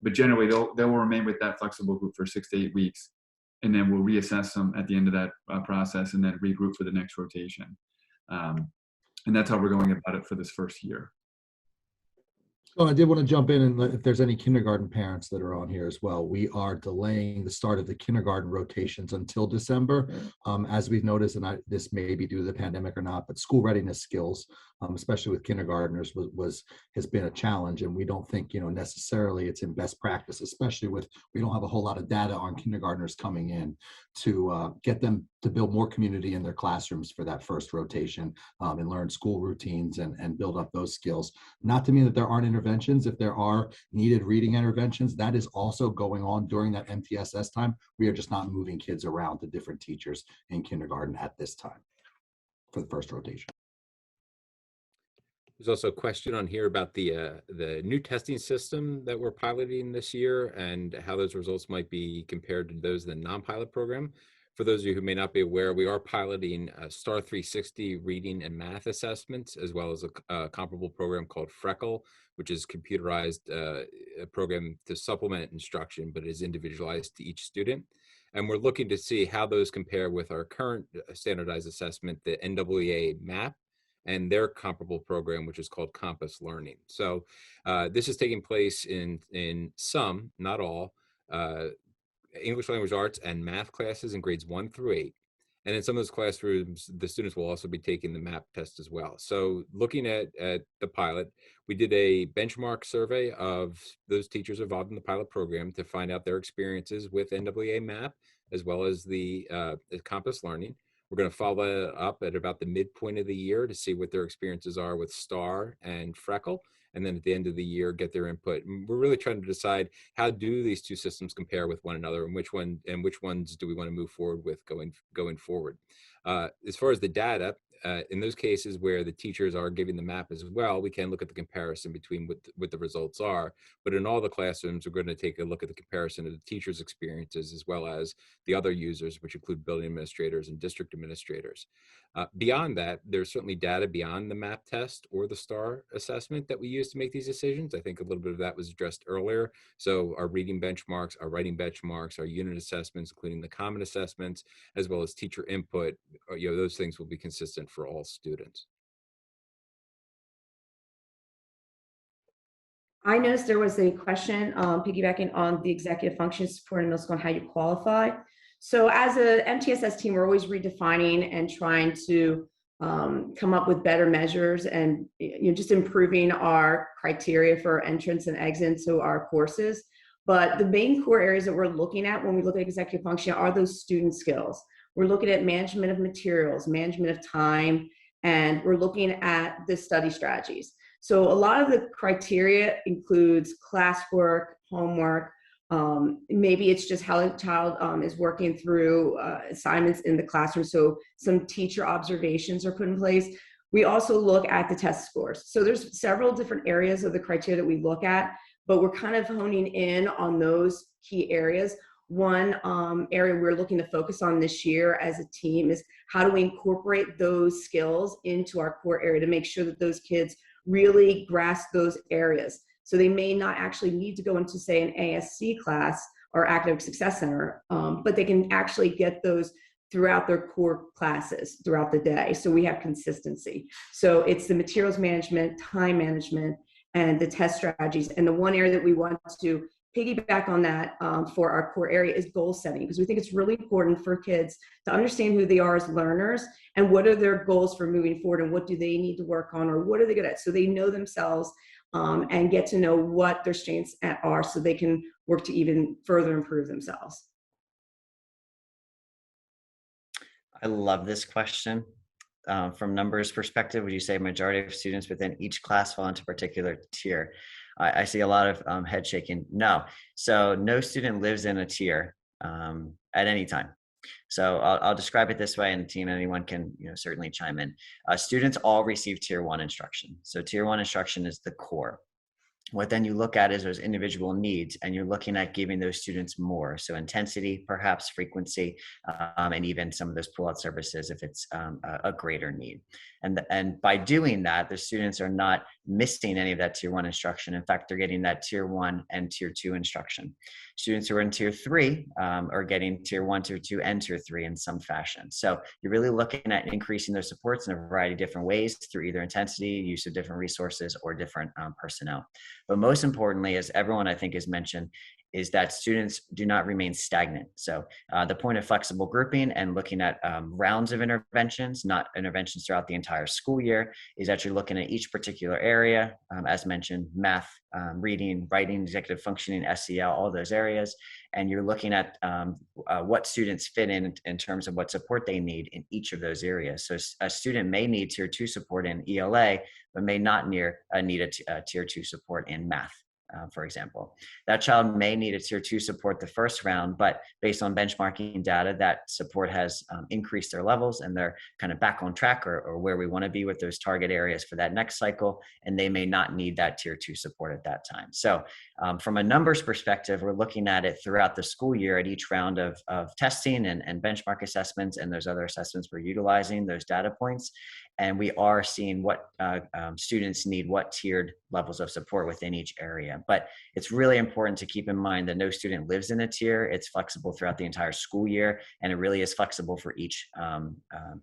S2: But generally, they will remain with that flexible group for 6 to 8 weeks. And then we'll reassess them at the end of that process and then regroup for the next rotation. And that's how we're going about it for this first year.
S6: Oh, I did want to jump in, and if there's any kindergarten parents that are on here as well, we are delaying the start of the kindergarten rotations until December. As we've noticed, and this may be due to the pandemic or not, but school readiness skills, especially with kindergartners, has been a challenge, and we don't think necessarily it's in best practice, especially with we don't have a whole lot of data on kindergartners coming in to get them to build more community in their classrooms for that first rotation and learn school routines and build up those skills. Not to mean that there aren't interventions. If there are needed reading interventions, that is also going on during that MTSS time. We are just not moving kids around to different teachers in kindergarten at this time for the first rotation.
S4: There's also a question on here about the new testing system that we're piloting this year and how those results might be compared to those in the non-pilot program. For those of you who may not be aware, we are piloting STAR 360 reading and math assessments, as well as a comparable program called Freckle, which is computerized a program to supplement instruction, but is individualized to each student. And we're looking to see how those compare with our current standardized assessment, the NWEA MAP, and their comparable program, which is called Compass Learning. So this is taking place in some, not all, English language arts and math classes in grades 1 through 8. And in some of those classrooms, the students will also be taking the MAP test as well. So looking at the pilot, we did a benchmark survey of those teachers involved in the pilot program to find out their experiences with NWEA MAP, as well as the Compass Learning. We're going to follow that up at about the midpoint of the year to see what their experiences are with STAR and Freckle. And then at the end of the year, get their input. And we're really trying to decide how do these two systems compare with one another, and which ones do we want to move forward with going forward. As far as the data, in those cases where the teachers are giving the map as well, we can look at the comparison between what the results are. But in all the classrooms, we're going to take a look at the comparison of the teachers' experiences as well as the other users, which include building administrators and district administrators. Beyond that, there's certainly data beyond the MAP test or the STAR assessment that we use to make these decisions. I think a little bit of that was addressed earlier. So our reading benchmarks, our writing benchmarks, our unit assessments, including the common assessments, as well as teacher input, those things will be consistent for all students.
S7: I noticed there was a question piggybacking on the executive function support in middle school and how you qualify. So as a MTSS team, we're always redefining and trying to come up with better measures and just improving our criteria for entrance and exit to our courses. But the main core areas that we're looking at when we look at executive function are those student skills. We're looking at management of materials, management of time, and we're looking at the study strategies. So a lot of the criteria includes classwork, homework, maybe it's just how the child is working through assignments in the classroom. So some teacher observations are put in place. We also look at the test scores. So there's several different areas of the criteria that we look at, but we're kind of honing in on those key areas. One area we're looking to focus on this year as a team is how do we incorporate those skills into our core area to make sure that those kids really grasp those areas. So they may not actually need to go into, say, an ASC class or Academic Success Center, but they can actually get those throughout their core classes throughout the day. So we have consistency. So it's the materials management, time management, and the test strategies. And the one area that we want to piggyback on that for our core area is goal setting, because we think it's really important for kids to understand who they are as learners and what are their goals for moving forward and what do they need to work on or what are they good at, so they know themselves and get to know what their strengths are so they can work to even further improve themselves.
S3: I love this question. From numbers perspective, would you say majority of students within each class fall into a particular tier? I see a lot of head shaking. No. So no student lives in a tier at any time. So I'll describe it this way, and team, anyone can certainly chime in. Students all receive tier 1 instruction. So tier 1 instruction is the core. What then you look at is those individual needs, and you're looking at giving those students more. So intensity, perhaps frequency, and even some of those pull-out services if it's a greater need. And by doing that, the students are not missing any of that tier 1 instruction. In fact, they're getting that tier 1 and tier 2 instruction. Students who are in tier 3 are getting tier 1, tier 2, and tier 3 in some fashion. So you're really looking at increasing their supports in a variety of different ways through either intensity, use of different resources, or different personnel. But most importantly, as everyone I think has mentioned, is that students do not remain stagnant. So the point of flexible grouping and looking at rounds of interventions, not interventions throughout the entire school year, is that you're looking at each particular area, as mentioned, math, reading, writing, executive functioning, SEL, all those areas. And you're looking at what students fit in terms of what support they need in each of those areas. So a student may need tier 2 support in ELA, but may not need a tier 2 support in math. For example, that child may need a tier 2 support the first round, but based on benchmarking data, that support has increased their levels and they're kind of back on track or where we want to be with those target areas for that next cycle, and they may not need that tier 2 support at that time. So from a numbers perspective, we're looking at it throughout the school year at each round of testing and benchmark assessments, and those other assessments we're utilizing those data points. And we are seeing what students need, what tiered levels of support within each area. But it's really important to keep in mind that no student lives in a tier. It's flexible throughout the entire school year, and it really is flexible for each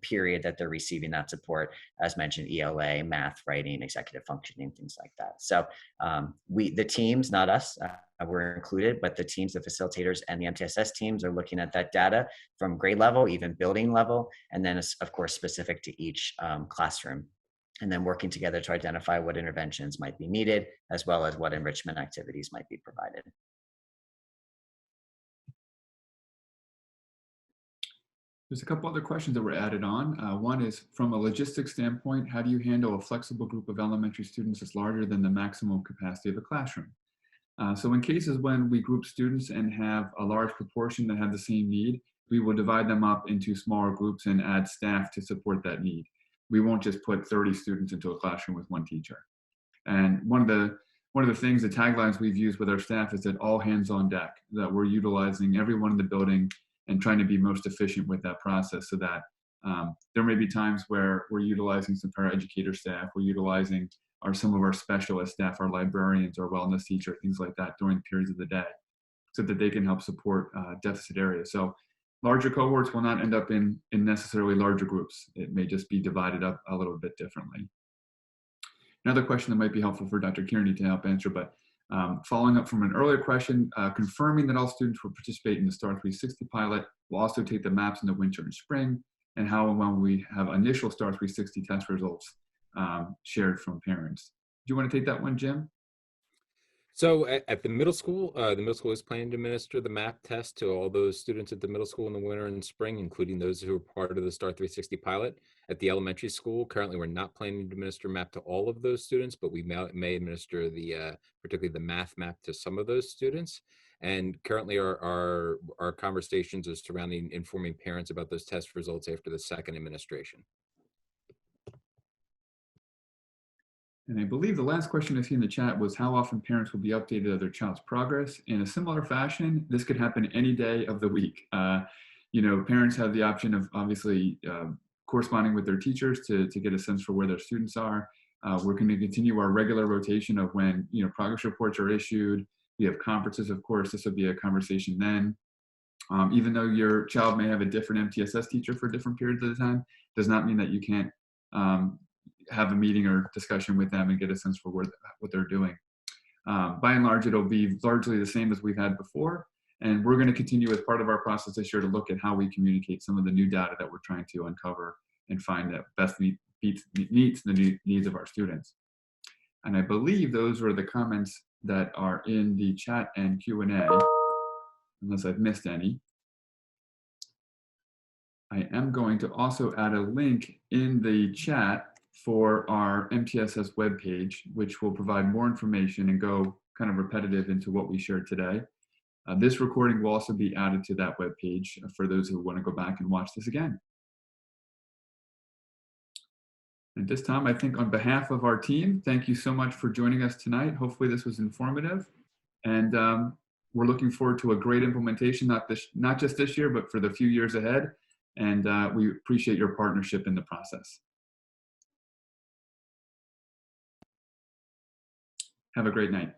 S3: period that they're receiving that support, as mentioned, ELA, math, writing, executive functioning, things like that. So the teams, not us, we're included, but the teams, the facilitators and the MTSS teams are looking at that data from grade level, even building level, and then of course specific to each classroom, and then working together to identify what interventions might be needed, as well as what enrichment activities might be provided.
S2: There's a couple other questions that were added on. One is, from a logistics standpoint, how do you handle a flexible group of elementary students that's larger than the maximum capacity of a classroom? So in cases when we group students and have a large proportion that have the same need, we will divide them up into smaller groups and add staff to support that need. We won't just put 30 students into a classroom with one teacher. And one of the things, the taglines we've used with our staff is that all hands on deck, that we're utilizing everyone in the building and trying to be most efficient with that process, so that there may be times where we're utilizing some paraeducator staff, we're utilizing some of our specialist staff, our librarians, our wellness teacher, things like that during periods of the day, so that they can help support deficit areas. So larger cohorts will not end up in necessarily larger groups. It may just be divided up a little bit differently. Another question that might be helpful for Dr. Kearney to help answer, but following up from an earlier question, confirming that all students will participate in the STAR 360 pilot, will also take the maps in the winter and spring, and how and when we have initial STAR 360 test results shared from parents. Do you want to take that one, Jim?
S4: So at the middle school is planning to administer the MAP test to all those students at the middle school in the winter and spring, including those who are part of the STAR 360 pilot. At the elementary school, currently we're not planning to administer MAP to all of those students, but we may administer particularly the math MAP to some of those students. And currently our conversations are surrounding informing parents about those test results after the second administration.
S2: And I believe the last question I see in the chat was how often parents will be updated of their child's progress. In a similar fashion, this could happen any day of the week. Parents have the option of obviously corresponding with their teachers to get a sense for where their students are. We're going to continue our regular rotation of when progress reports are issued. We have conferences, of course. This will be a conversation then. Even though your child may have a different MTSS teacher for different periods of the time, does not mean that you can't have a meeting or discussion with them and get a sense for what they're doing. By and large, it'll be largely the same as we've had before. And we're going to continue as part of our process this year to look at how we communicate some of the new data that we're trying to uncover and find that best meets the needs of our students. And I believe those were the comments that are in the chat and Q&A, unless I've missed any. I am going to also add a link in the chat for our MTSS webpage, which will provide more information and go kind of repetitive into what we shared today. This recording will also be added to that webpage for those who want to go back and watch this again. At this time, I think on behalf of our team, thank you so much for joining us tonight. Hopefully this was informative. And we're looking forward to a great implementation, not just this year, but for the few years ahead. And we appreciate your partnership in the process. Have a great night.